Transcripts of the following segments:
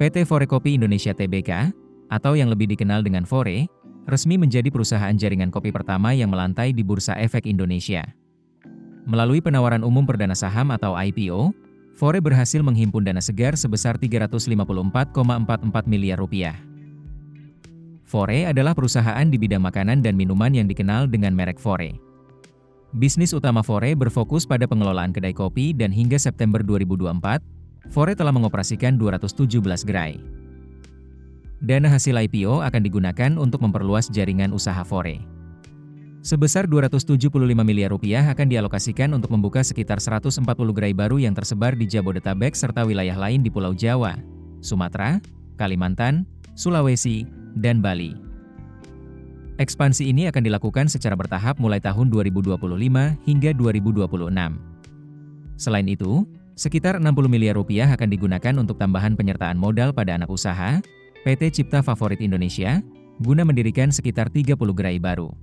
PT Fore Kopi Indonesia Tbk, atau yang lebih dikenal dengan Fore, resmi menjadi perusahaan jaringan kopi pertama yang melantai di Bursa Efek Indonesia. Melalui penawaran umum perdana saham atau IPO, Fore berhasil menghimpun dana segar sebesar Rp354,44 miliar. Fore adalah perusahaan di bidang makanan dan minuman yang dikenal dengan merek Fore. Bisnis utama Fore berfokus pada pengelolaan kedai kopi dan hingga September 2024, Fore telah mengoperasikan 217 gerai. Dana hasil IPO akan digunakan untuk memperluas jaringan usaha Fore. Sebesar Rp275 miliar akan dialokasikan untuk membuka sekitar 140 gerai baru yang tersebar di Jabodetabek serta wilayah lain di Pulau Jawa, Sumatera, Kalimantan, Sulawesi, dan Bali. Ekspansi ini akan dilakukan secara bertahap mulai tahun 2025 hingga 2026. Selain itu, sekitar Rp60 miliar akan digunakan untuk tambahan penyertaan modal pada anak usaha, PT Cipta Favorit Indonesia, guna mendirikan sekitar 30 gerai baru.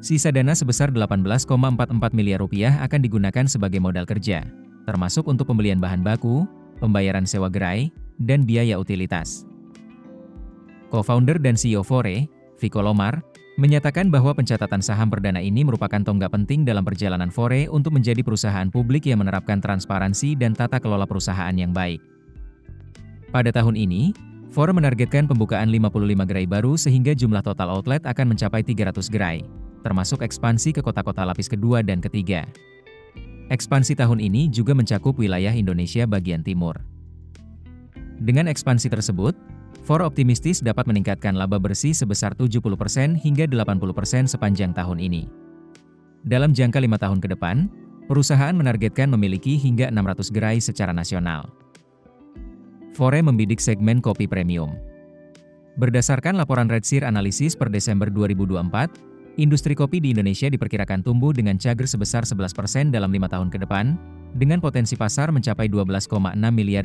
Sisa dana sebesar Rp18,44 miliar akan digunakan sebagai modal kerja, termasuk untuk pembelian bahan baku, pembayaran sewa gerai, dan biaya utilitas. Co-founder dan CEO Fore, Viko Lomar, menyatakan bahwa pencatatan saham perdana ini merupakan tonggak penting dalam perjalanan Fore untuk menjadi perusahaan publik yang menerapkan transparansi dan tata kelola perusahaan yang baik. Pada tahun ini, Fore menargetkan pembukaan 55 gerai baru sehingga jumlah total outlet akan mencapai 300 gerai, termasuk ekspansi ke kota-kota lapis kedua dan ketiga. Ekspansi tahun ini juga mencakup wilayah Indonesia bagian timur. Dengan ekspansi tersebut, Fore optimistis dapat meningkatkan laba bersih sebesar 70% hingga 80% sepanjang tahun ini. Dalam jangka 5 tahun ke depan, perusahaan menargetkan memiliki hingga 600 gerai secara nasional. Fore membidik segmen kopi premium. Berdasarkan laporan Redseer Analysis per Desember 2024, industri kopi di Indonesia diperkirakan tumbuh dengan CAGR sebesar 11% dalam 5 tahun ke depan, dengan potensi pasar mencapai $12,6 miliar.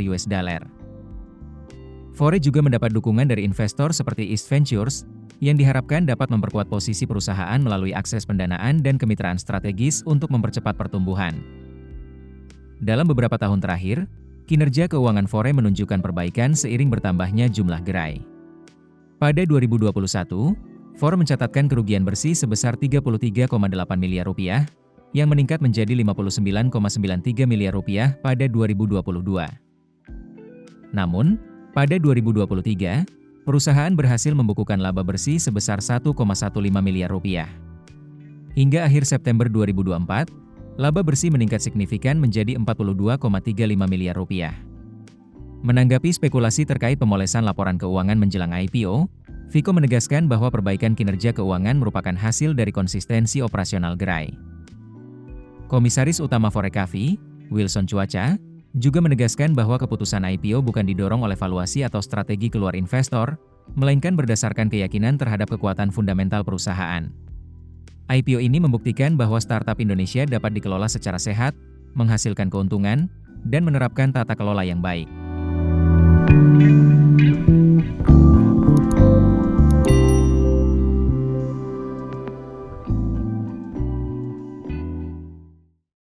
Fore juga mendapat dukungan dari investor seperti East Ventures, yang diharapkan dapat memperkuat posisi perusahaan melalui akses pendanaan dan kemitraan strategis untuk mempercepat pertumbuhan. Dalam beberapa tahun terakhir, kinerja keuangan Fore menunjukkan perbaikan seiring bertambahnya jumlah gerai. Pada 2021, Fore mencatatkan kerugian bersih sebesar Rp33,8 miliar, yang meningkat menjadi Rp59,93 miliar pada 2022. Namun, pada 2023, perusahaan berhasil membukukan laba bersih sebesar Rp1,15 miliar. Hingga akhir September 2024, laba bersih meningkat signifikan menjadi Rp42,35 miliar. Menanggapi spekulasi terkait pemolesan laporan keuangan menjelang IPO, Viko menegaskan bahwa perbaikan kinerja keuangan merupakan hasil dari konsistensi operasional gerai. Komisaris Utama Fore Coffee, Wilson Cuaca, juga menegaskan bahwa keputusan IPO bukan didorong oleh valuasi atau strategi keluar investor, melainkan berdasarkan keyakinan terhadap kekuatan fundamental perusahaan. IPO ini membuktikan bahwa startup Indonesia dapat dikelola secara sehat, menghasilkan keuntungan, dan menerapkan tata kelola yang baik.